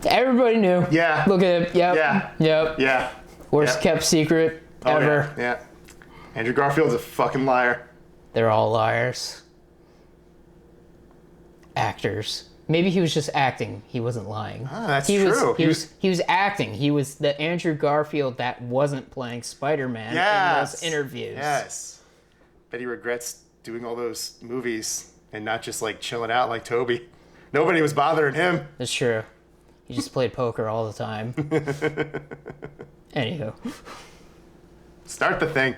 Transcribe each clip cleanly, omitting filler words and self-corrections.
Everybody knew. Yeah. Look at it. Yep. Yeah. Yep. Yeah. Worst Yep. kept secret ever. Yeah. Andrew Garfield's a fucking liar. They're all liars. Actors. Maybe he was just acting. He wasn't lying. Ah, that's true. true. He was acting. He was the Andrew Garfield that wasn't playing Spider-Man in those interviews. Yes. Bet he regrets doing all those movies and not just like chilling out like Toby. Nobody was bothering him. That's true. He just played poker all the time. Anywho. Start the thing.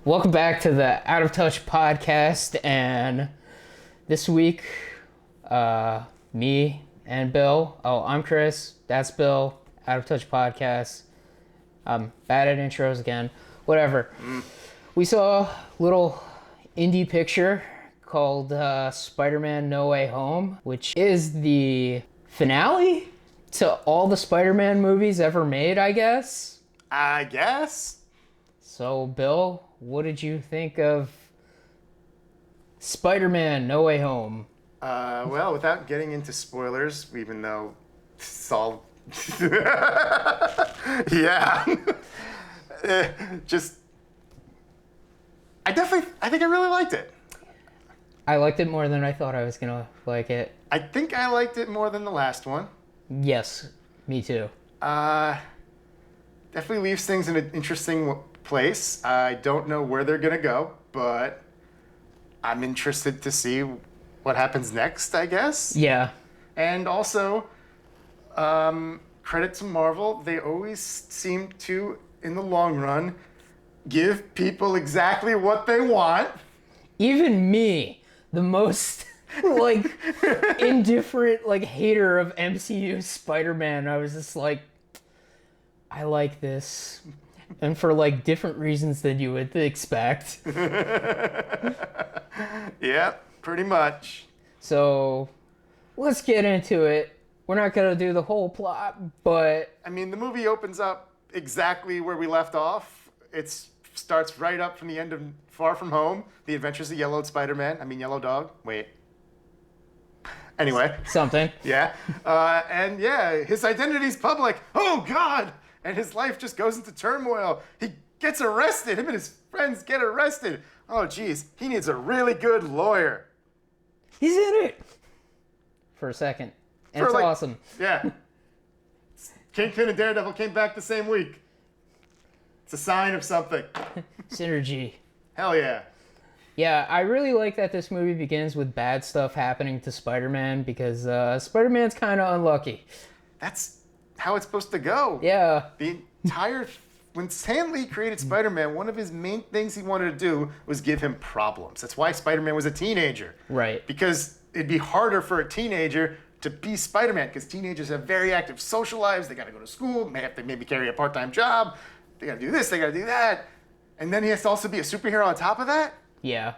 Welcome back to the Out of Touch podcast, and this week, me and Bill. Oh, I'm Chris. That's Bill. Out of Touch podcast. I'm bad at intros again. Whatever. We saw a little indie picture called Spider-Man No Way Home, which is the finale to all the Spider-Man movies ever made, I guess. I guess. So, Bill, what did you think of Spider-Man No Way Home? Well, without getting into spoilers, even though it's all... yeah. Just... I think I really liked it. I liked it more than I thought I was gonna like it. I think I liked it more than the last one. Yes, me too. Definitely leaves things in an interesting place. I don't know where they're gonna go, but I'm interested to see what happens next, I guess. Yeah. And also, credit to Marvel, they always seem to, in the long run, give people exactly what they want. Even me, the most like indifferent like hater of MCU Spider-Man, I was just like, I like this. And for like different reasons than you would expect. Yeah, pretty much. So let's get into it. We're not gonna do the whole plot, but I mean, the movie opens up exactly where we left off. It starts right up from the end of Far From Home, The Adventures of Yellow Yellow Dog. Wait. Anyway. something. Yeah. And yeah, his identity's public. Oh, God! And his life just goes into turmoil. He gets arrested. Him and his friends get arrested. Oh, geez. He needs a really good lawyer. He's in it for a second. And it's awesome. Yeah. Kingpin and Daredevil came back the same week. It's a sign of something. Synergy. Hell yeah. Yeah, I really like that this movie begins with bad stuff happening to Spider-Man because Spider-Man's kind of unlucky. That's how it's supposed to go. Yeah. The entire... When Stan Lee created Spider-Man, one of his main things he wanted to do was give him problems. That's why Spider-Man was a teenager. Right. Because it'd be harder for a teenager to be Spider-Man because teenagers have very active social lives. They got to go to school. They have to maybe carry a part-time job. They got to do this. They got to do that. And then he has to also be a superhero on top of that. Yeah.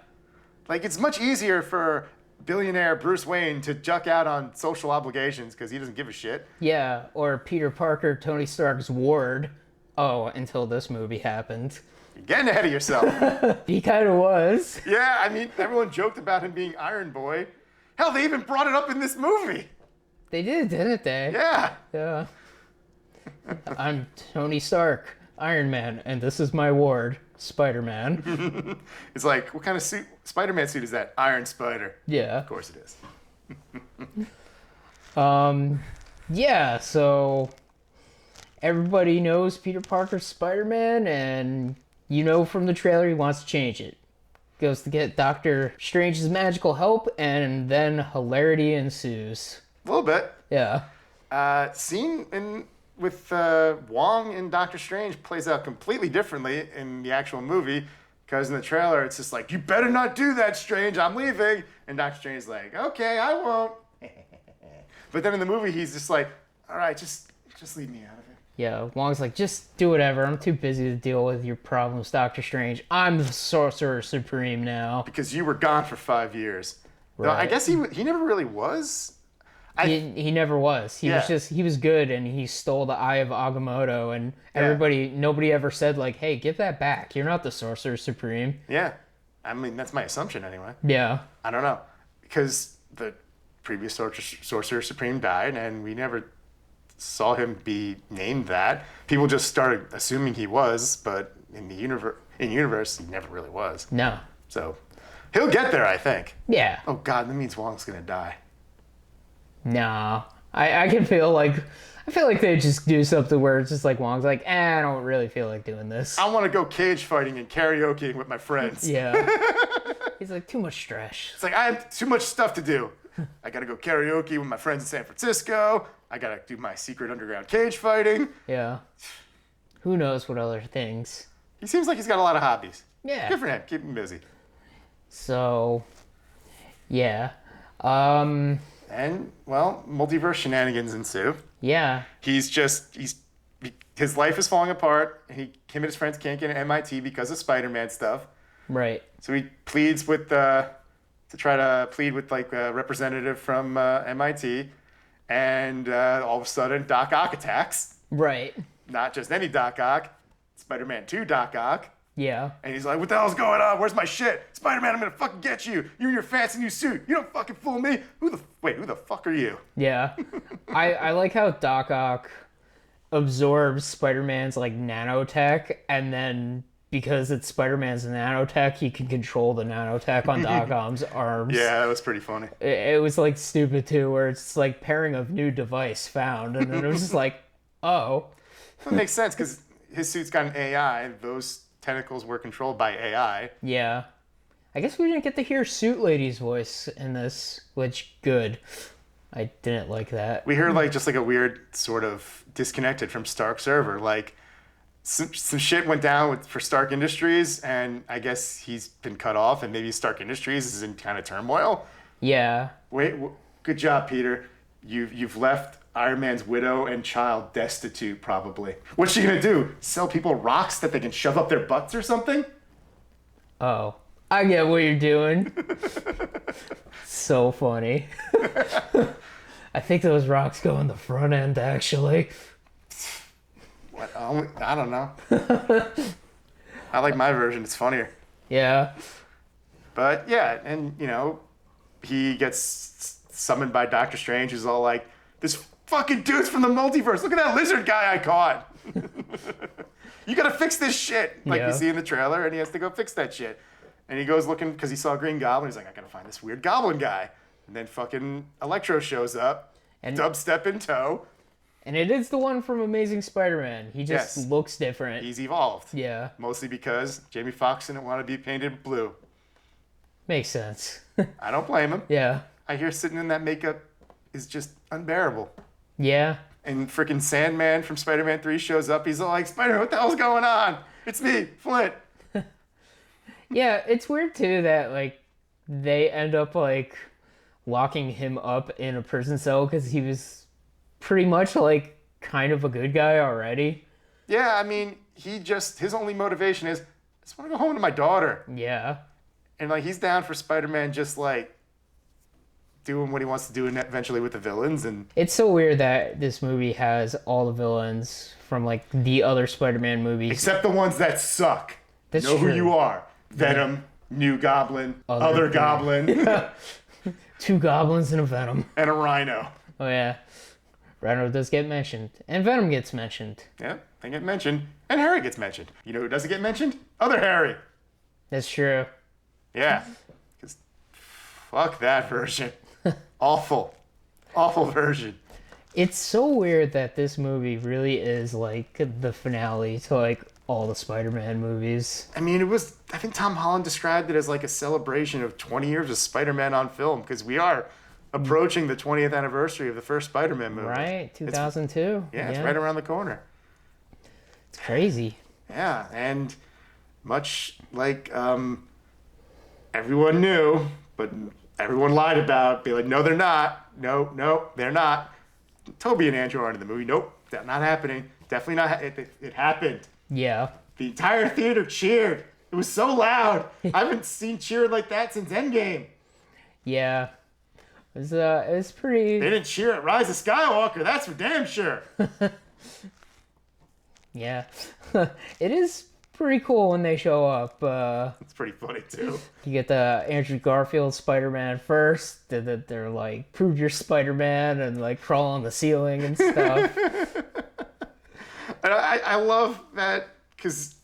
Like, it's much easier for billionaire Bruce Wayne to juck out on social obligations because he doesn't give a shit. Yeah, or Peter Parker, Tony Stark's ward. Oh, until this movie happened. You're getting ahead of yourself. He kind of was. Yeah, I mean, everyone joked about him being Iron Boy. Hell, they even brought it up in this movie. They did, didn't they? Yeah. Yeah. I'm Tony Stark, Iron Man, and this is my ward, Spider-Man. It's like, what kind of suit? Spider-Man suit is that? Iron Spider. Yeah. Of course it is. Yeah, so everybody knows Peter Parker's Spider-Man, and you know from the trailer he wants to change it. Goes to get Doctor Strange's magical help, and then hilarity ensues. A little bit. Yeah. Scene with Wong and Doctor Strange plays out completely differently in the actual movie, because in the trailer it's just like, you better not do that, Strange, I'm leaving. And Doctor Strange's like, okay, I won't. But then in the movie he's just like, all right, just leave me out of it. Yeah, Wong's like, just do whatever. I'm too busy to deal with your problems, Doctor Strange. I'm the Sorcerer Supreme now. Because you were gone for 5 years. Right. No, I guess he never really was. He never was. He was Yeah. he was good, and he stole the eye of Agamotto, and nobody ever said like, "Hey, give that back. You're not the Sorcerer Supreme." Yeah. I mean, that's my assumption anyway. Yeah. I don't know. Because the previous Sorcerer Supreme died, and we never saw him be named that. People just started assuming he was, but in the universe, he never really was. No. So he'll get there, I think. Yeah. Oh God, that means Wong's gonna die. No. I can feel like they just do something where it's just like Wong's like, I don't really feel like doing this. I want to go cage fighting and karaokeing with my friends. Yeah. He's like, too much stress. It's like I have too much stuff to do. I gotta go karaoke with my friends in San Francisco. I gotta do my secret underground cage fighting. Yeah. Who knows what other things. He seems like he's got a lot of hobbies. Yeah. Good for him. Keep him busy. So, yeah. And, well, multiverse shenanigans ensue. Yeah. His life is falling apart. Him and his friends can't get into MIT because of Spider-Man stuff. Right. So he pleads with, to try to plead with, like, a representative from MIT. And all of a sudden, Doc Ock attacks. Right. Not just any Doc Ock, Spider-Man 2 Doc Ock. Yeah. And he's like, what the hell's going on? Where's my shit? Spider-Man, I'm gonna fucking get you. You and your fancy new suit. You don't fucking fool me. Who the fuck are you? Yeah. I like how Doc Ock absorbs Spider-Man's like nanotech, and then because it's Spider-Man's nanotech, he can control the nanotech on Doc Ock's arms. Yeah, that was pretty funny. It was like stupid too, where it's like pairing of new device found, and then it was just like, oh. That makes sense because his suit's got an AI. Those tentacles were controlled by AI. Yeah. I guess we didn't get to hear Suit Lady's voice in this, which good. I didn't like that. We heard like just like a weird sort of disconnected from Stark server. Like some shit went down for Stark Industries, and I guess he's been cut off, and maybe Stark Industries is in kind of turmoil. Yeah. Wait, good job, Peter. You've left Iron Man's widow and child destitute, probably. What's she gonna do? Sell people rocks that they can shove up their butts or something? Oh. I get what you're doing. So funny. I think those rocks go in the front end, actually. What? I don't know. I like my version. It's funnier. Yeah. But yeah, and he gets summoned by Doctor Strange, who's all like, "This fucking dude's from the multiverse. Look at that lizard guy I caught. You gotta fix this shit." Like you see in the trailer, and he has to go fix that shit. And he goes looking because he saw Green Goblin. He's like, I gotta find this weird Goblin guy. And then fucking Electro shows up, And dubstep in tow. And it is the one from Amazing Spider-Man. He just looks different. He's evolved. Yeah. Mostly because Jamie Foxx didn't want to be painted blue. Makes sense. I don't blame him. Yeah. I hear sitting in that makeup is just unbearable. Yeah. And freaking Sandman from Spider-Man 3 shows up. He's all like, Spider, what the hell's going on? It's me, Flint. Yeah, it's weird too that like they end up like locking him up in a prison cell because he was pretty much like kind of a good guy already. Yeah, I mean, his only motivation is, I just want to go home to my daughter. Yeah. And like he's down for Spider-Man just like doing what he wants to do eventually with the villains. And It's so weird that this movie has all the villains from like the other Spider-Man movies. except the ones that suck. That's know true. who you are. Venom, New Goblin, Other Other Goblin, 2 goblins and a Venom. and a Rhino. Oh yeah. Rhino does get mentioned. And Venom gets mentioned. Yeah, they get mentioned. And Harry gets mentioned. You know who doesn't get mentioned? Other Harry. That's true. Yeah. Because fuck that version. Awful. Awful version. It's so weird that this movie really is like the finale to like all the Spider-Man movies. I mean, I think Tom Holland described it as like a celebration of 20 years of Spider-Man on film, because we are approaching the 20th anniversary of the first Spider-Man movie. Right? 2002. It's right around the corner. It's crazy. Yeah, and much like everyone knew, but everyone lied about, be like, no, they're not. No, they're not. Toby and Andrew aren't in the movie. Nope, that's not happening. Definitely not. It happened. Yeah. The entire theater cheered. It was so loud. I haven't seen cheering like that since Endgame. Yeah. It's pretty. They didn't cheer at Rise of Skywalker, that's for damn sure. Yeah, it is pretty cool when they show up. It's pretty funny too. You get the Andrew Garfield Spider-Man first. They're like, prove you're Spider-Man, and like crawl on the ceiling and stuff. And I love that because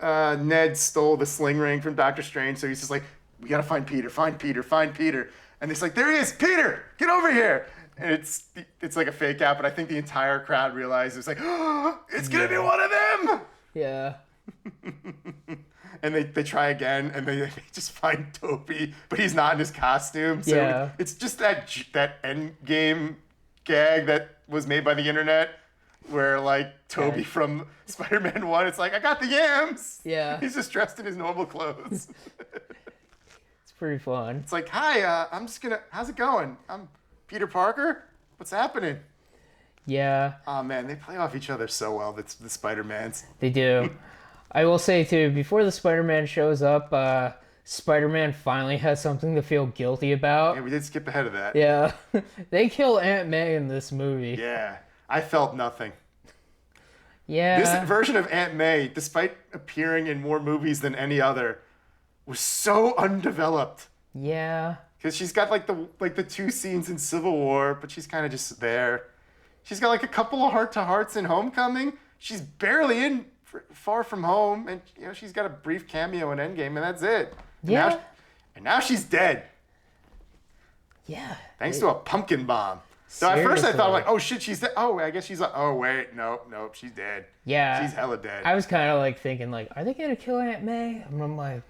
Ned stole the sling ring from Doctor Strange, so he's just like, we gotta find Peter, find Peter, find Peter. And it's like, there he is, Peter, get over here. And it's like a fake out, but I think the entire crowd realized it's like, oh, it's gonna be one of them. Yeah. And they try again, and they just find Toby, but he's not in his costume. So Yeah. it's just that end game gag that was made by the internet, where like Toby from Spider-Man 1, it's like, I got the yams. Yeah. He's just dressed in his normal clothes. It's pretty fun. It's like, hi, how's it going? I'm Peter Parker. What's happening? Yeah, Oh man, they play off each other so well. That's the Spider-Mans. they do. I will say too, before the Spider-Man shows up, Spider-Man finally has something to feel guilty about. Yeah, we did skip ahead of that. Yeah. They kill Aunt May in this movie. Yeah, I felt nothing. Yeah. This version of Aunt May, despite appearing in more movies than any other, was so undeveloped. Yeah. Because she's got like the two scenes in Civil War, but she's kind of just there. She's got like a couple of heart-to-hearts in Homecoming. She's barely in Far From Home, and she's got a brief cameo in Endgame, and that's it. Yeah. And now she's dead, Yeah. thanks to a pumpkin bomb. So at first I thought Seriously. like, oh shit, she's dead. Oh, I guess she's like, oh wait, nope, she's dead. Yeah. She's hella dead. I was kind of like thinking, like, are they gonna kill Aunt May? And I'm like,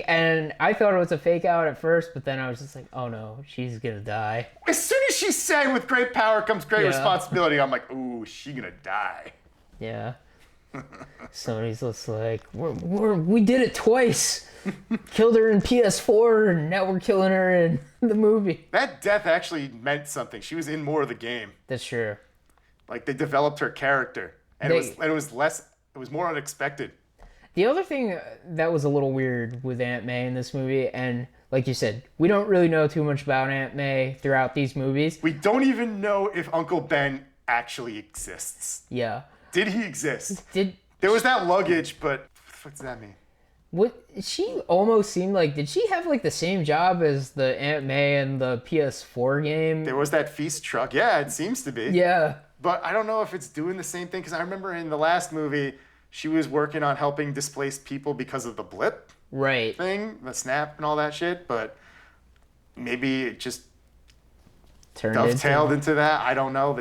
and I thought it was a fake out at first, but then I was just like, oh no, she's gonna die. As soon as she sang "With great power comes great Yeah. responsibility," I'm like, ooh, she gonna die. Yeah. Somebody's just like, we did it twice. Killed her in PS4, and now we're killing her in the movie. That death actually meant something. She was in more of the game. That's true. Like they developed her character, and They- it was more unexpected. The other thing that was a little weird with Aunt May in this movie, and like you said, we don't really know too much about Aunt May throughout these movies. We don't even know if Uncle Ben actually exists. Yeah. Did he exist? Did There was that luggage, but what does that mean? what she almost seemed like? Did she have like the same job as the Aunt May in the PS4 game? There was that feast truck. Yeah, it seems to be. Yeah. But I don't know if it's doing the same thing, because I remember in the last movie, she was working on helping displaced people because of the blip Right. thing, the snap and all that shit, but maybe it just Turned dovetailed into that. I don't know.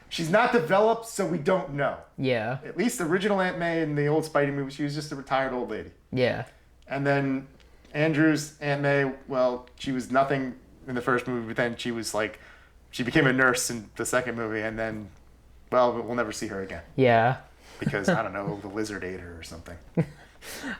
She's not developed, so we don't know. Yeah. At least the original Aunt May in the old Spidey movie, she was just a retired old lady. Yeah. And then Andrew's Aunt May, well, she was nothing in the first movie, but then she became a nurse in the second movie, and then, well, we'll never see her again. Yeah. Because, I don't know, the lizard ate her or something.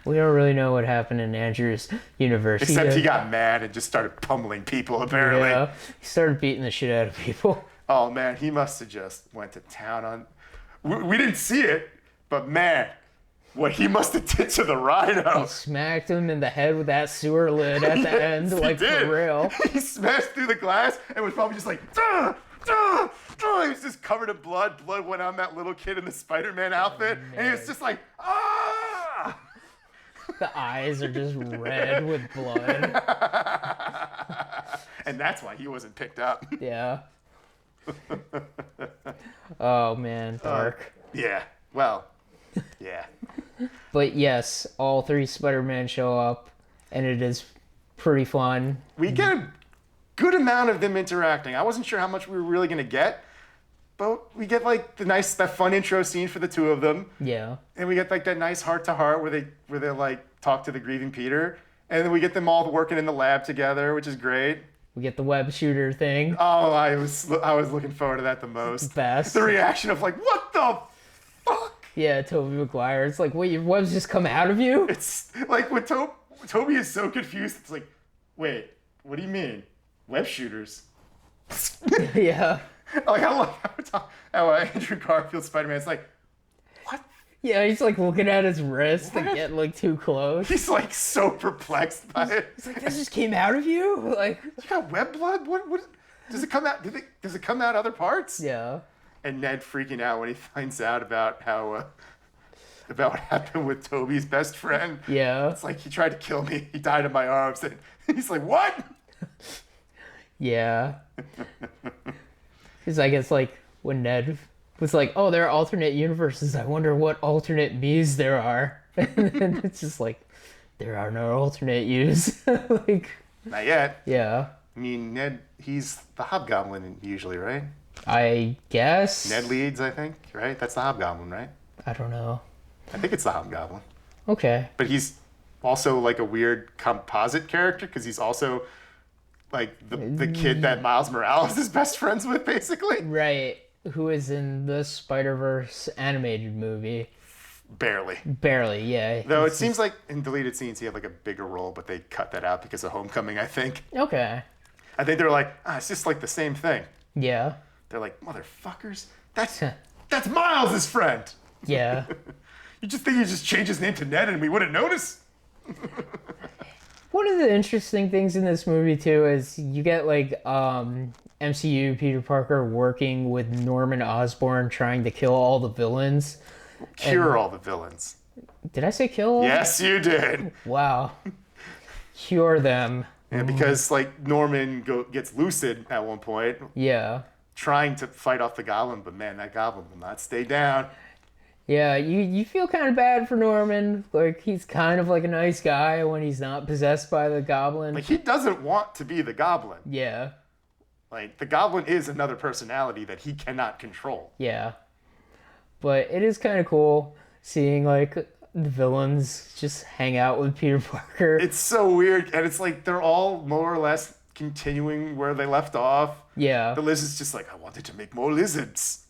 We don't really know what happened in Andrew's universe. Except he got mad and just started pummeling people, apparently. Yeah. He started beating the shit out of people. Oh, man, he must have just went to town on... We didn't see it, but man, what he must have did to the Rhino. He smacked him in the head with that sewer lid at the end, He like did. for real. He smashed through the glass and was probably just like, duh, duh, duh. He was just covered in blood. Blood went on that little kid in the Spider-Man outfit. And he was just like, ah! The eyes are just red with blood. And that's why he wasn't picked up. Yeah. Oh man, dark. Yeah, well, yeah. But yes, all three Spider-Man show up, and it is pretty fun. We get a good amount of them interacting. I wasn't sure how much we were really going to get, but we get like that fun intro scene for the two of them. Yeah. And we get like that nice heart-to-heart where they like talk to the grieving Peter. And then we get them all working in the lab together, which is great. We get the web shooter thing. Oh, I was looking forward to that the most. Best. The reaction of like, what the fuck? Yeah, Tobey Maguire. It's like, wait, your webs just come out of you? It's like when Toby is so confused. It's like, wait, what do you mean? Web shooters? Yeah. Like I love how Andrew Garfield Spider-Man is like, what? Yeah, he's like looking at his wrist and getting like too close. He's like so perplexed by it. He's like, this just came out of you? Like, You got web blood? What does it come out? Does it come out other parts? yeah. And Ned freaking out when he finds out about how about what happened with Toby's best friend. Yeah. It's like, he tried to kill me. He died in my arms. And he's like, what? Yeah. Because I guess like when Ned was like, oh, there are alternate universes. I wonder what alternate me's there are. And it's just like, there are no alternate yous. Like, Not yet. yeah. I mean, Ned, he's the Hobgoblin usually, right? I guess. Ned leads, I think, right? That's the Hobgoblin, right? I don't know. I think it's the Hobgoblin. Okay. But he's also like a weird composite character because he's also like the kid that Miles Morales is best friends with, basically. Right. Who is in the Spider-Verse animated movie. Barely. Barely, yeah. Though it seems like in deleted scenes he had like a bigger role, but they cut that out because of Homecoming, I think. Okay. I think they're like, it's just like the same thing. Yeah. They're like, motherfuckers, that's Miles' friend. Yeah. You just think you just change his name to Ned and we wouldn't notice? One of the interesting things in this movie too is you get like MCU Peter Parker working with Norman Osborn trying to kill all the villains. Cure all the villains. Did I say kill? Yes, you did. Wow. Cure them. And because like Norman gets lucid at one point, Yeah. trying to fight off the goblin, but man, that goblin will not stay down. Yeah, you feel kind of bad for Norman. Like, he's kind of like a nice guy when he's not possessed by the goblin. Like, he doesn't want to be the goblin. Yeah. Like, the goblin is another personality that he cannot control. Yeah. But it is kind of cool seeing, like, the villains just hang out with Peter Parker. It's so weird, and it's like they're all more or less continuing where they left off. Yeah. The lizard's just like, I wanted to make more lizards.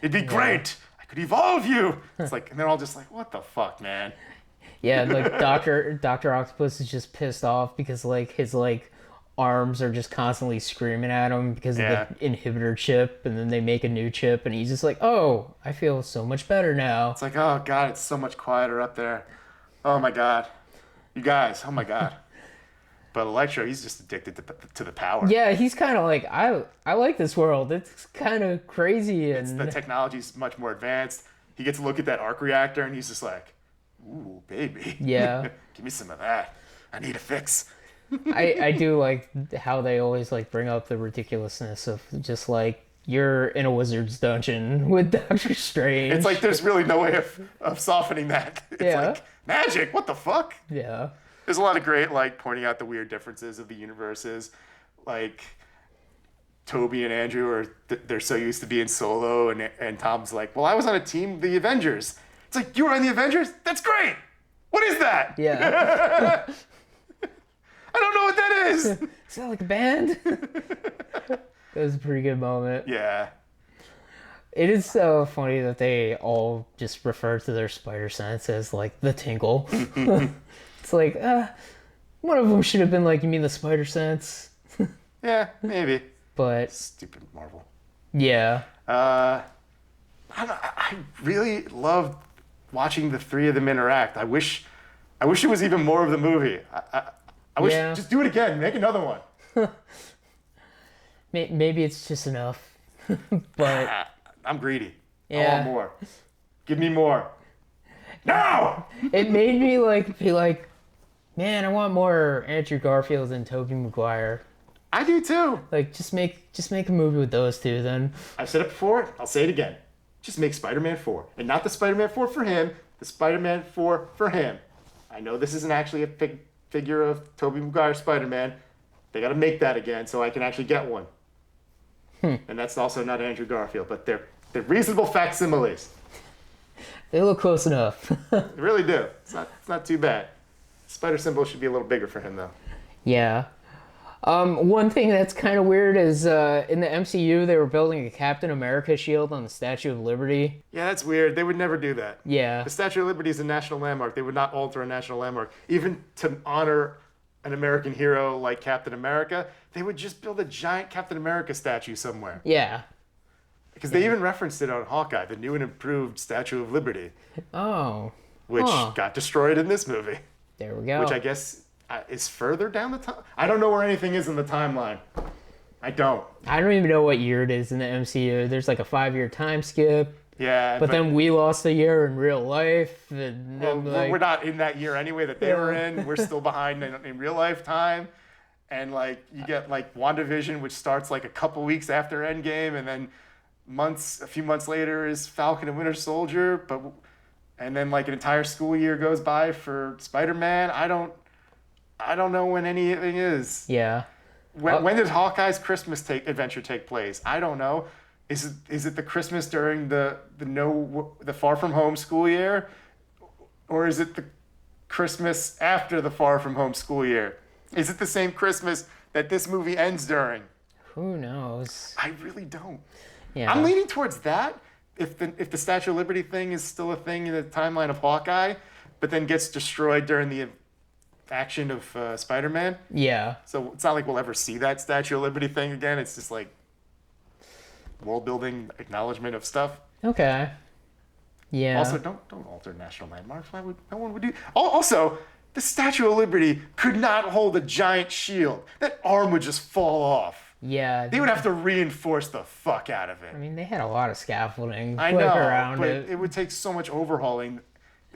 It'd be great. I could evolve you. It's like, and they're all just like, what the fuck, man? Yeah, like Doctor Octopus is just pissed off because like his like arms are just constantly screaming at him because of the inhibitor chip, and then they make a new chip, and he's just like, "Oh, I feel so much better now." It's like, oh god, it's so much quieter up there. Oh my god, you guys, oh my god. But Electro, he's just addicted to the power. Yeah, he's kind of like, I like this world. It's kind of crazy, and The technology's much more advanced. He gets to look at that arc reactor, and he's just like, ooh, baby. Yeah. Give me some of that. I need a fix. I do like how they always like bring up the ridiculousness of just like, you're in a wizard's dungeon with Doctor Strange. It's like there's really no way of softening that. It's Yeah. like, magic, what the fuck? Yeah. There's a lot of great, like, pointing out the weird differences of the universes. Like, Toby and Andrew they're so used to being solo, and Tom's like, well, I was on a team, the Avengers. It's like, you were on the Avengers? That's great! What is that? Yeah. I don't know what that is! Is that like a band? That was a pretty good moment. Yeah. It is so funny that they all just refer to their spider sense as like the tingle. It's like, one of them should have been like, you mean the spider sense? Yeah, maybe. But Stupid Marvel. yeah. I really loved watching the three of them interact. I wish it was even more of the movie. I wish, just do it again. Make another one. Maybe it's just enough. But I'm greedy. I Yeah. want more. Give me more. No! it made me like be like, man, I want more Andrew Garfield and Tobey Maguire. I do too. Like, just make a movie with those two then. I've said it before. I'll say it again. Just make Spider-Man 4. And not the Spider-Man 4 for him, the Spider-Man 4 for him. I know this isn't actually a figure of Tobey Maguire Spider-Man. They got to make that again so I can actually get one. And that's also not Andrew Garfield, but they're reasonable facsimiles. They look close enough. They really do. It's not too bad. Spider symbol should be a little bigger for him though. Yeah. One thing that's kind of weird is in the MCU they were building a Captain America shield on the Statue of Liberty. Yeah, that's weird. They would never do that. Yeah. The Statue of Liberty is a national landmark. They would not alter a national landmark. Even to honor an American hero like Captain America, they would just build a giant Captain America statue somewhere. Yeah. Because they even referenced it on Hawkeye, the new and improved Statue of Liberty, Oh, which Huh. got destroyed in this movie. there we go. Which I guess is further down the time. I don't know where anything is in the timeline. I don't. I don't even know what year it is in the MCU. There's like a 5-year time skip. Yeah, But then we lost a year in real life. And well, then, like, we're not in that year anyway that they were Yeah. in. We're still behind in real life time. And like you get like WandaVision, which starts like a couple weeks after Endgame, and then a few months later is Falcon and Winter Soldier. And then like an entire school year goes by for Spider-Man. I don't know when anything is. yeah. When did Hawkeye's Christmas adventure take place? I don't know. Is it the Christmas during the Far From Home school year, or is it the Christmas after the Far From Home school year? Is it the same Christmas that this movie ends during? Who knows? I really don't. Yeah. I'm leaning towards that. If the Statue of Liberty thing is still a thing in the timeline of Hawkeye, but then gets destroyed during the action of Spider-Man. Yeah. So it's not like we'll ever see that Statue of Liberty thing again. It's just like world building acknowledgement of stuff. Okay. Yeah. Also, don't alter national landmarks. Why would no one would do? Also, the Statue of Liberty could not hold a giant shield. That arm would just fall off. Yeah. They would have to reinforce the fuck out of it. I mean, they had a lot of scaffolding I put know, around but it. it would take so much overhauling,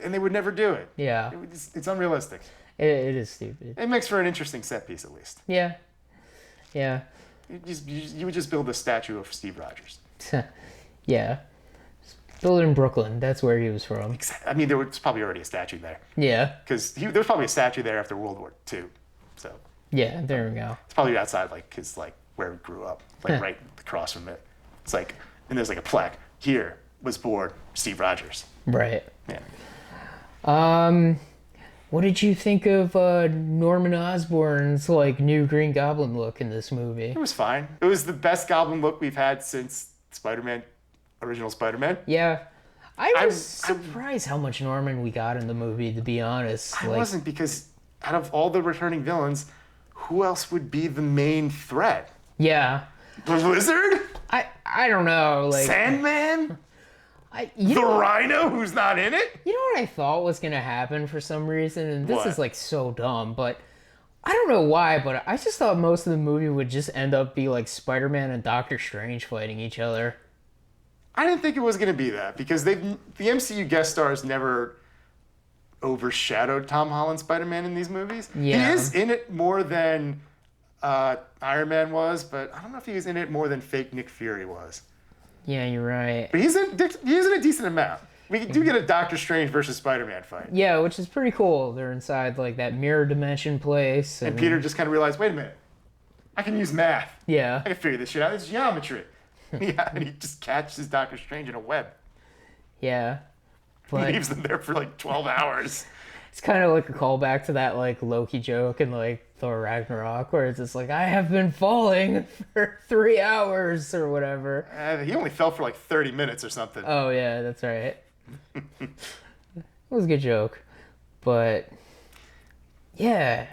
and they would never do it. Yeah. It's unrealistic. It is stupid. It makes for an interesting set piece, at least. Yeah. Yeah. You would just build a statue of Steve Rogers. Yeah. Build it in Brooklyn. That's where he was from. I mean, there was probably already a statue there. Yeah. Because there was probably a statue there after World War II. So Yeah. There we go. it's probably outside, like, where he grew up, like right across from it. It's like, and there's like a plaque. Here was born Steve Rogers. Right. Yeah. What did you think of Norman Osborn's like new Green Goblin look in this movie? It was fine. It was the best Goblin look we've had since Spider-Man, original Spider-Man. Yeah. I I- was surprised how much Norman we got in the movie, to be honest. I wasn't, because out of all the returning villains, who else would be the main threat? Yeah. The Lizard? I don't know. Like Sandman? you The know, Rhino who's not in it? you know what I thought was gonna happen for some reason, and this What? is like so dumb, but I don't know why, but I just thought most of the movie would just end up be like Spider-Man and Doctor Strange fighting each other. I didn't think it was going to be that, because the MCU guest stars never overshadowed Tom Holland's Spider-Man in these movies. Yeah. He is in it more than Iron Man was, but I don't know if he was in it more than fake Nick Fury was. Yeah, you're right. But he is in a decent amount. We do get a Doctor Strange versus Spider-Man fight. Yeah, which is pretty cool. They're inside like that mirror dimension place, And Peter just kind of realized, wait a minute, I can use math. Yeah. I can figure this shit out. It's geometry. Yeah, and he just catches Doctor Strange in a web. Yeah. But Leaves them there for like 12 hours. it's kind of like a callback to that like Loki joke in like Thor Ragnarok, where it's just like, I have been falling for 3 hours or whatever. He only fell for like 30 minutes or something. Oh yeah, that's right. It was a good joke. But yeah,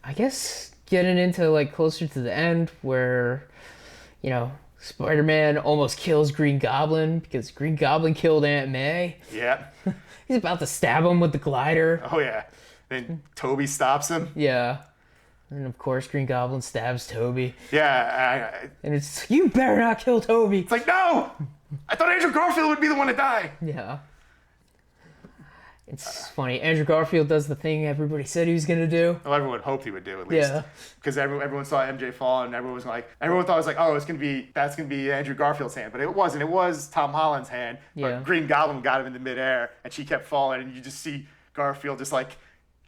I guess getting into like closer to the end where, you know, Spider-Man almost kills Green Goblin because Green Goblin killed Aunt May. Yeah. He's about to stab him with the glider. Oh, yeah. Then Toby stops him. Yeah. And of course, Green Goblin stabs Toby. Yeah. And it's, you better not kill Toby. It's like, no! I thought Andrew Garfield would be the one to die. Yeah. It's funny. Andrew Garfield does the thing everybody said he was going to do. Well, everyone hoped he would do, at least. Yeah. Because everyone saw MJ fall, and everyone thought it was like, oh, that's going to be Andrew Garfield's hand. But it wasn't. It was Tom Holland's hand. Yeah. But Green Goblin got him in the midair, and she kept falling, and you just see Garfield just like,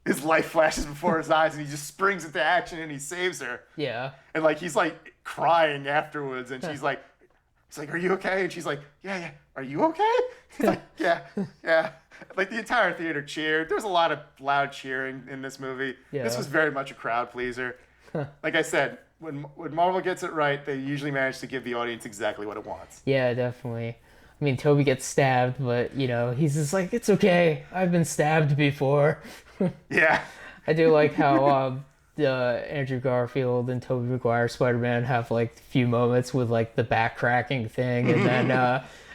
his life flashes before his eyes, and he just springs into action, and he saves her. Yeah. And like, he's like crying afterwards, and he's like, are you okay? And she's like, yeah. Are you okay? He's like, yeah. Like the entire theater cheered. There was a lot of loud cheering in this movie. Yeah. This was very much a crowd pleaser. Like I said, when Marvel gets it right, they usually manage to give the audience exactly what it wants. Yeah, definitely. I mean, Toby gets stabbed, but, you know, he's just like, it's okay. I've been stabbed before. Yeah. I do like how Andrew Garfield and Tobey Maguire Spider-Man have like a few moments with like the back cracking thing, and then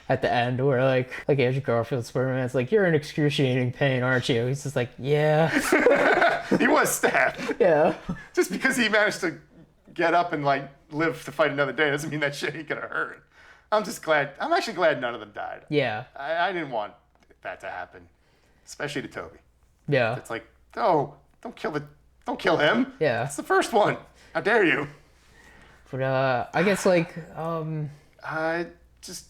at the end where like Andrew Garfield Spider-Man's like, "You're in excruciating pain, aren't you?" He's just like, "Yeah." He was stabbed. Yeah. Just because he managed to get up and like live to fight another day doesn't mean that shit he could have hurt. I'm actually glad none of them died. Yeah. I didn't want that to happen, especially to Toby. Yeah. It's like, oh, don't kill him. Yeah. It's the first one. How dare you? But I guess like Just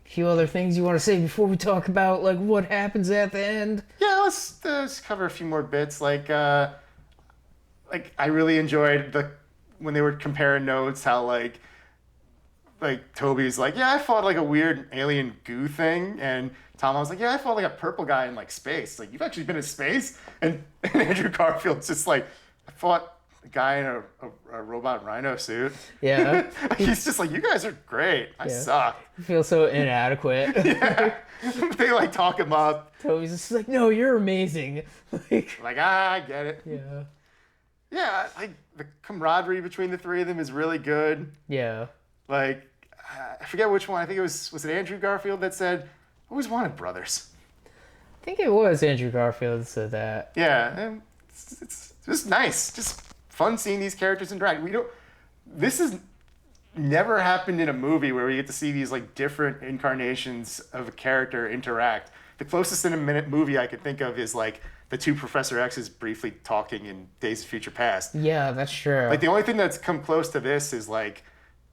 a few other things you want to say before we talk about like what happens at the end. yeah, let's cover a few more bits. Like I really enjoyed when they were comparing notes, how like Toby's like, yeah, I fought like a weird alien goo thing, and Tom was like, yeah, I fought like a purple guy in like space. Like, you've actually been in space? And Andrew Garfield's just like, I fought a guy in a robot rhino suit. Yeah. He's just like, you guys are great. I suck. I feel so inadequate. Yeah. They like talk him up. Toby's just like, "No, you're amazing." Like, I get it. Yeah. Yeah, like the camaraderie between the three of them is really good. Yeah. Like, I forget which one. I think it was it Andrew Garfield that said, "I always wanted brothers." I think it was Andrew Garfield that said that. Yeah, and it's just nice, just fun seeing these characters interact. This has never happened in a movie where we get to see these like different incarnations of a character interact. The closest in a minute movie I could think of is like the two Professor X's briefly talking in Days of Future Past. Yeah, that's true. Like, the only thing that's come close to this is like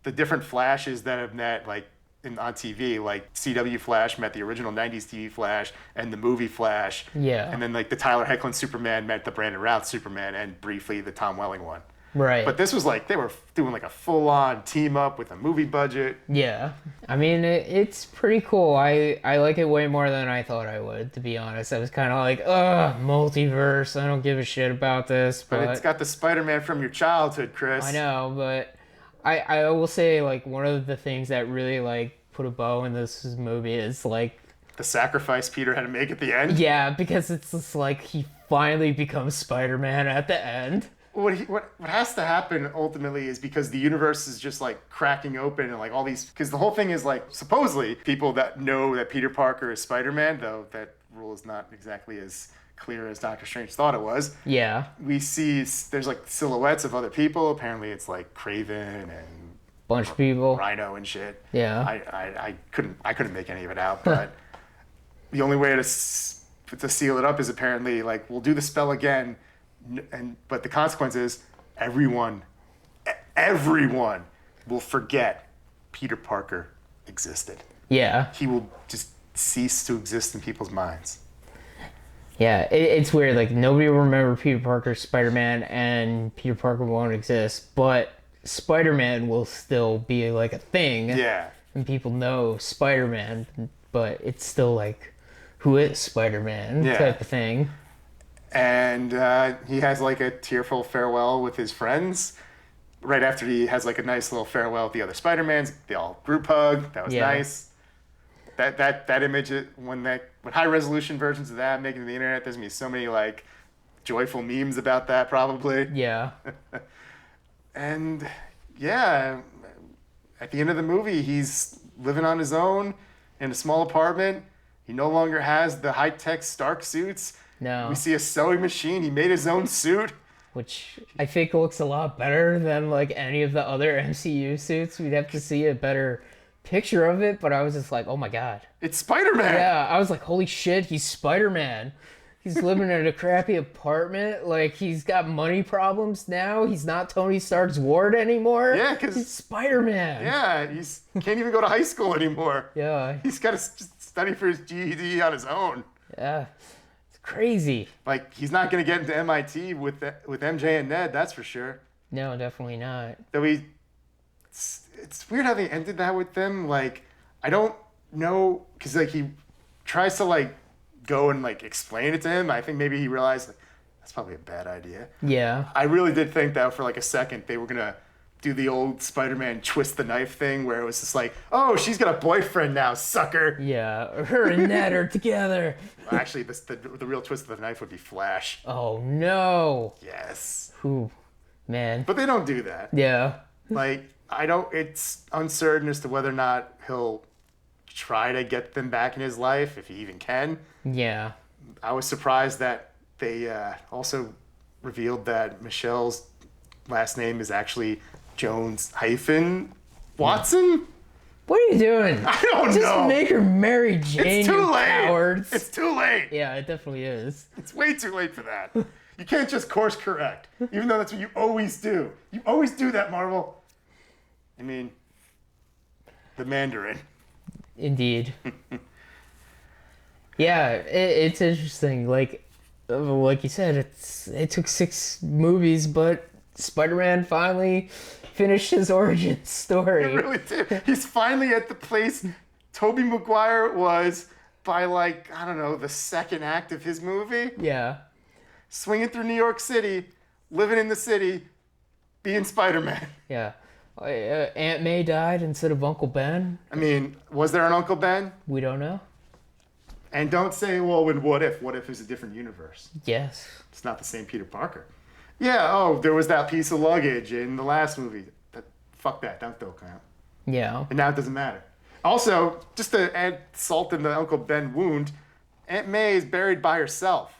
the different Flashes that have met like on TV, like CW Flash met the original 90s TV Flash and the movie Flash. Yeah. And then like the Tyler Hoechlin Superman met the Brandon Routh Superman and briefly the Tom Welling one. Right. But this was like, they were doing like a full-on team up with a movie budget. Yeah. I mean, it's pretty cool. I like it way more than I thought I would, to be honest. I was kind of like, ugh, multiverse. I don't give a shit about this. But it's got the Spider-Man from your childhood, Chris. I know, but I will say, like, one of the things that really, like, put a bow in this movie is, like... The sacrifice Peter had to make at the end? Yeah, because it's just like he finally becomes Spider-Man at the end. What has to happen ultimately is because the universe is just like cracking open and like all these, because the whole thing is like supposedly people that know that Peter Parker is Spider-Man, though that rule is not exactly as clear as Doctor Strange thought it was. Yeah. We see there's like silhouettes of other people. Apparently it's like Kraven and bunch of people, Rhino and shit. Yeah. I couldn't make any of it out, but the only way to seal it up is apparently like we'll do the spell again. But the consequence is everyone will forget Peter Parker existed. Yeah. He will just cease to exist in people's minds. Yeah, it's weird. Like, nobody will remember Peter Parker, Spider-Man, and Peter Parker won't exist, but Spider-Man will still be like a thing. Yeah. And people know Spider-Man, but it's still like, who is Spider-Man type of thing. And he has like a tearful farewell with his friends. Right after he has like a nice little farewell with the other Spider-Mans, they all group hug. That was nice. That image, when high resolution versions of that make it to the internet, there's gonna be so many like joyful memes about that probably. Yeah. And yeah, at the end of the movie, he's living on his own in a small apartment. He no longer has the high-tech Stark suits. No. We see a sewing machine. He made his own suit. Which I think looks a lot better than like any of the other MCU suits. We'd have to see a better picture of it, but I was just like, oh my god. It's Spider-Man! Yeah, I was like, holy shit, he's Spider-Man. He's living in a crappy apartment. Like, he's got money problems now. He's not Tony Stark's ward anymore. Yeah, because he's Spider-Man. Yeah, he's can't even go to high school anymore. Yeah. He's got to study for his GED on his own. Yeah. Crazy. Like, he's not going to get into MIT with MJ and Ned, that's for sure. No, definitely not. Though it's weird how they ended that with them. Like, I don't know, because like he tries to like go and like explain it to him. I think maybe he realized like that's probably a bad idea. Yeah. I really did think that for like a second they were gonna do the old Spider-Man twist the knife thing where it was just like, oh, she's got a boyfriend now, sucker. Yeah, her and Ned are together. Actually, the real twist of the knife would be Flash. Oh no. Yes. Ooh, man. But they don't do that. Yeah. Like, it's uncertain as to whether or not he'll try to get them back in his life, if he even can. Yeah. I was surprised that they also revealed that Michelle's last name is actually Jones hyphen Watson. What are you doing? I don't Just know. make her Mary Jane, It's too you late. cowards. It's too late. Yeah, it definitely is. It's way too late for that. You can't just course correct, even though that's what you always do. You always do that, Marvel. I mean, the Mandarin. Indeed. Yeah, it's interesting. Like you said, it took 6 movies, but Spider-Man finally finished his origin story. It really did. He's finally at the place Tobey Maguire was by, like, I don't know, the second act of his movie. Yeah. Swinging through New York City, living in the city, being Spider-Man. Yeah. Aunt May died instead of Uncle Ben. I mean, was there an Uncle Ben? We don't know. And don't say, well, what if? What if it's a different universe? Yes. It's not the same Peter Parker. Yeah, oh, there was that piece of luggage in the last movie. Fuck that, don't count. Yeah. And now it doesn't matter. Also, just to add salt in the Uncle Ben wound, Aunt May is buried by herself.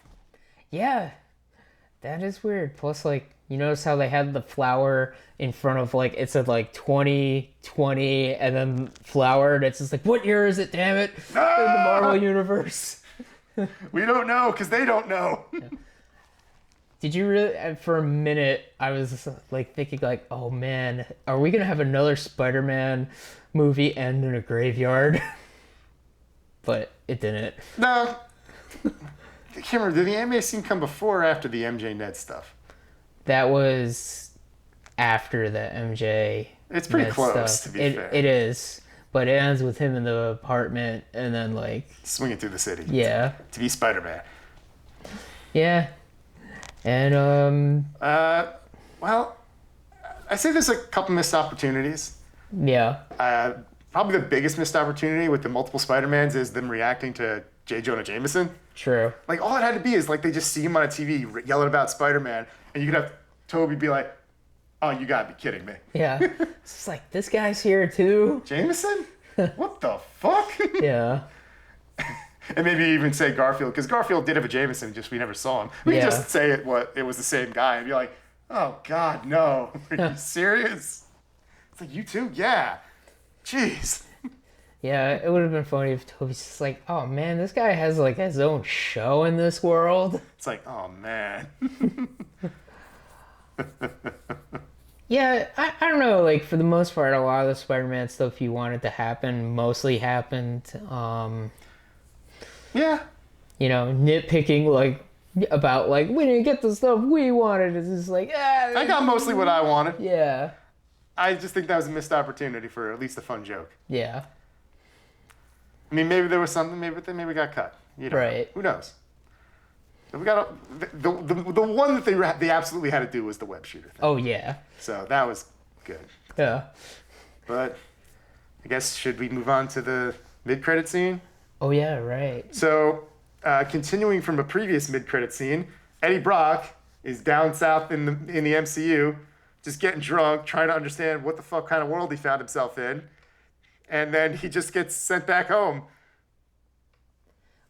Yeah. That is weird. Plus, like, you notice how they had the flower in front of, like, it said, like, 2020, and then flowered. It's just like, what year is it, damn it? In the Marvel Universe. We don't know, because they don't know. Did you really, for a minute, I was, like, thinking, like, oh, man, are we going to have another Spider-Man movie end in a graveyard? But it didn't. No. I can't remember, did the anime scene come before or after the MJ Ned stuff? That was after the MJ. It's pretty Ned close, stuff. to be fair. It is, but it ends with him in the apartment, and then, like, Swinging through the city. yeah, To be Spider-Man. yeah, and Well, I say there's a couple missed opportunities. yeah, Probably the biggest missed opportunity with the multiple Spider-Mans is them reacting to J. Jonah Jameson. true, Like, all it had to be is, like, they just see him on a TV yelling about Spider-Man, and you could have Toby be like, oh, you gotta be kidding me. yeah. It's like, this guy's here too. Jameson? What the fuck? Yeah, And maybe even say Garfield, because Garfield did have a Jameson, just we never saw him. We Yeah. could just say it was the same guy and be like, oh, God, no. Are you serious? It's like, you too? Yeah. Jeez. yeah. It would have been funny if Toby's just like, oh man, this guy has, like, his own show in this world. It's like, oh, man. Yeah, I don't know. Like, for the most part, a lot of the Spider-Man stuff you wanted to happen mostly happened. Yeah. You know, nitpicking, like, about, like, we didn't get the stuff we wanted. It's just like, I got mostly what I wanted. yeah, I just think that was a missed opportunity for at least a fun joke. yeah, I mean, maybe there was something, maybe we got cut. You know, Right. Who knows? We got the one that they absolutely had to do was the web shooter thing. oh yeah, So that was good. yeah. But I guess should we move on to the mid-credit scene? Oh yeah, right. So continuing from a previous mid-credit scene, Eddie Brock is down south in the MCU, just getting drunk, trying to understand what the fuck kind of world he found himself in, and then he just gets sent back home.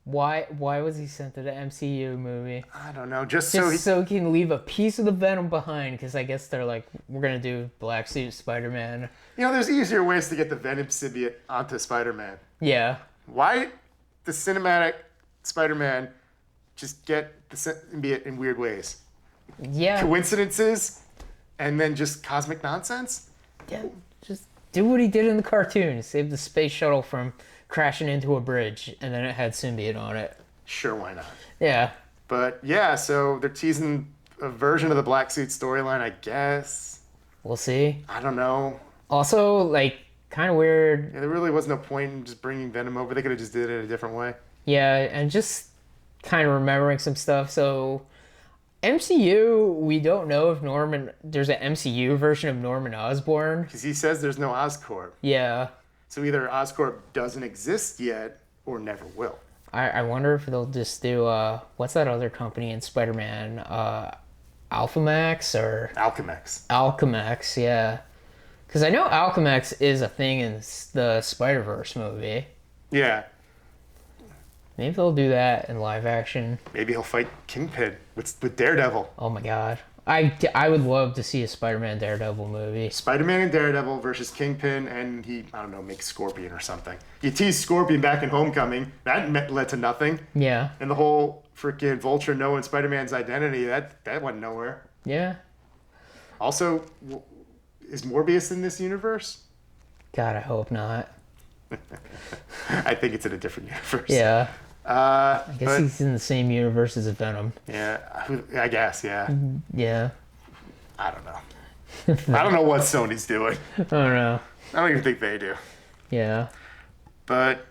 Why was he sent to the MCU movie? I don't know, just Just so so he can leave a piece of the Venom behind, because I guess they're like, we're gonna do Black Suit Spider-Man. there's easier ways to get the Venom symbiote onto Spider-Man. Yeah, Why the cinematic Spider-Man just get the symbiote in weird ways? yeah, Coincidences and then just cosmic nonsense? yeah. Just do what he did in the cartoon. Save the space shuttle from crashing into a bridge, and then it had symbiote on it. Sure, why not? Yeah, But yeah, so they're teasing a version of the Black Suit storyline, I guess. we'll see. I don't know. Also, like, kind of weird. Yeah, there really was no point in just bringing Venom over. They could have just did it a different way. Yeah, and just kind of remembering some stuff. So MCU, we don't know if there's an MCU version of Norman Osborn. Because he says there's no Oscorp. Yeah. So either Oscorp doesn't exist yet or never will. I wonder if they'll just do, what's that other company in Spider-Man? Alphamax or? Alchemex. Alchemax, yeah. Because I know Alchemax is a thing in the Spider-Verse movie. Yeah. Maybe they'll do that in live action. Maybe he'll fight Kingpin with Daredevil. Oh my god. I would love to see a Spider-Man Daredevil movie. Spider-Man and Daredevil versus Kingpin, and he, I don't know, makes Scorpion or something. You teased Scorpion back in Homecoming. That led to nothing. Yeah. And the whole freaking Vulture knowing Spider-Man's identity, that went nowhere. Yeah. Also, is Morbius in this universe? God, I hope not. I think it's in a different universe. Yeah. I guess But, he's in the same universe as Venom. yeah, I guess, yeah. Yeah. I don't know. I don't know what Sony's doing. I don't know. I don't even think they do. Yeah. But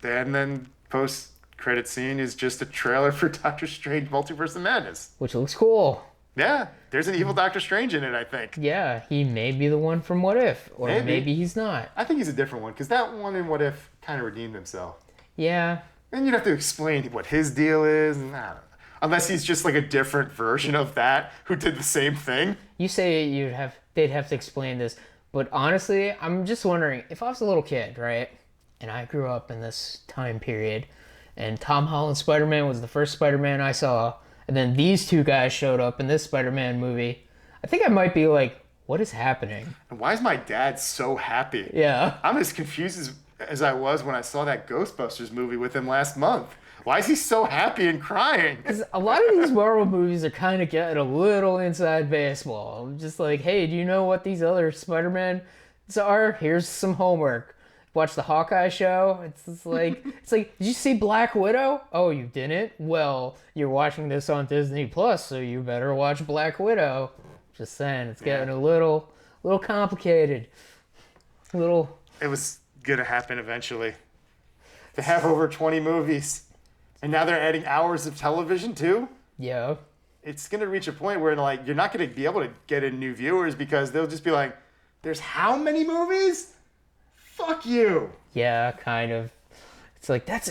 then post-credit scene is just a trailer for Doctor Strange Multiverse of Madness. Which looks cool. Yeah, there's an evil Doctor Strange in it, I think. Yeah, he may be the one from What If. Or maybe he's not. I think he's a different one, because that one in What If kind of redeemed himself. Yeah. And you'd have to explain what his deal is, and I don't know. Unless he's just like a different version of that who did the same thing. You say they'd have to explain this, but honestly, I'm just wondering, if I was a little kid, right? And I grew up in this time period, and Tom Holland's Spider-Man was the first Spider-Man I saw, and then these two guys showed up in this Spider-Man movie, I think I might be like, what is happening? And why is my dad so happy? Yeah. I'm as confused as I was when I saw that Ghostbusters movie with him last month. Why is he so happy and crying? Because a lot of these Marvel movies are kind of getting a little inside baseball. I'm just like, hey, do you know what these other Spider-Man are? Here's some homework. Watch the Hawkeye show. It's like, did you see Black Widow? Oh, you didn't? Well, you're watching this on Disney Plus, so you better watch Black Widow. Just saying, it's getting a little complicated. It was gonna happen eventually. They have over 20 movies, and now they're adding hours of television too. Yeah. It's gonna reach a point where like you're not gonna be able to get in new viewers because they'll just be like, "There's how many movies? Fuck you." Yeah, kind of. It's like that's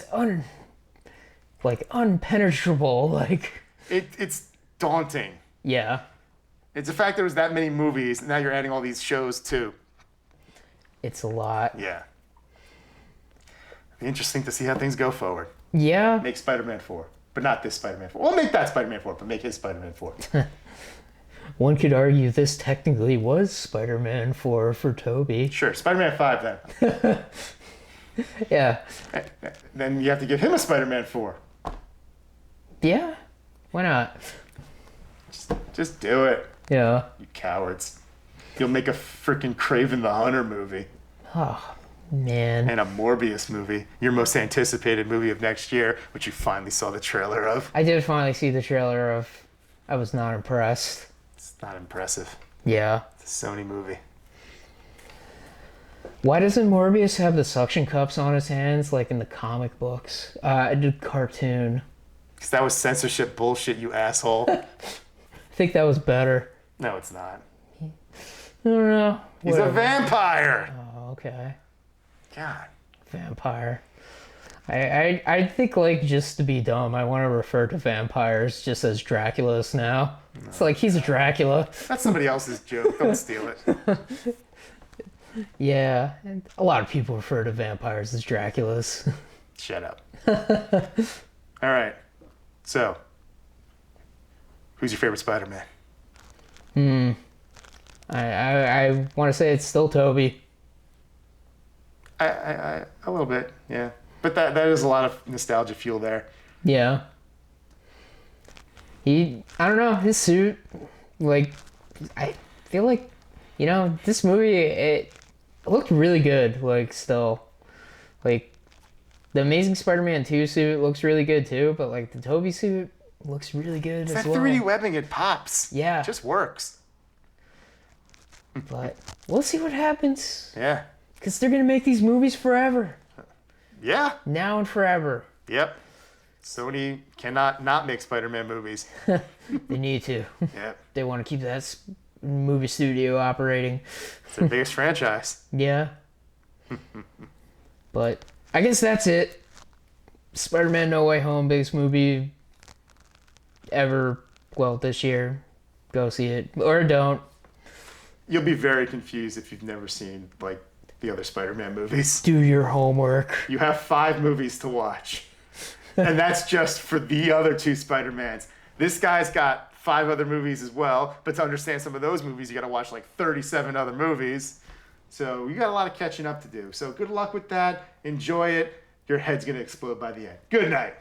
unpenetrable. Like, It's daunting. yeah, It's the fact there was that many movies, and now you're adding all these shows too. it's a lot. Yeah. Be interesting to see how things go forward. Yeah. Make Spider-Man 4. But not this Spider-Man 4. Well, make that Spider-Man 4, but make his Spider-Man 4. One could argue this technically was Spider-Man 4 for Toby. Sure, Spider-Man 5 then. Yeah. Then you have to give him a Spider-Man 4. Yeah. Why not? Just do it, Yeah. you cowards. You'll make a freaking Kraven the Hunter movie Oh, man. and a Morbius movie, your most anticipated movie of next year, which you finally saw the trailer of. I did finally see the trailer of. I was not impressed. It's not impressive. Yeah. It's a Sony movie. Why doesn't Morbius have the suction cups on his hands like in the comic books? I did cartoon. Because that was censorship bullshit, you asshole. I think that was better. No, it's not. I don't know. He's a Whatever. vampire. Oh, okay. God. Vampire. I think, like, just to be dumb, I want to refer to vampires just as Draculas now. It's like, he's a Dracula. That's somebody else's joke. Don't steal it. Yeah, and a lot of people refer to vampires as Draculas. Shut up. All right. So, who's your favorite Spider-Man? I want to say it's still Toby. A little bit, yeah. But that is a lot of nostalgia fuel there. Yeah. I don't know, his suit, like, I feel like, this movie, it looked really good, like, still. Like, the Amazing Spider-Man 2 suit looks really good, too, but, like, the Toby suit looks really good It's as that well. 3D webbing, it pops. Yeah. It just works. But we'll see what happens, Yeah. because they're going to make these movies forever. Yeah. Now and forever. Yep. Sony cannot not make Spider-Man movies. They need to. Yeah, They want to keep that movie studio operating. it's their biggest franchise. Yeah. But I guess that's it. Spider-Man No Way Home, biggest movie ever. Well, this year. Go see it. Or don't. You'll be very confused if you've never seen, like, the other Spider-Man movies. Do your homework. You have 5 movies to watch. And that's just for the other 2 Spider-Mans. This guy's got 5 other movies as well, but to understand some of those movies, you got to watch like 37 other movies. So you got a lot of catching up to do. So good luck with that. Enjoy it. Your head's going to explode by the end. Good night.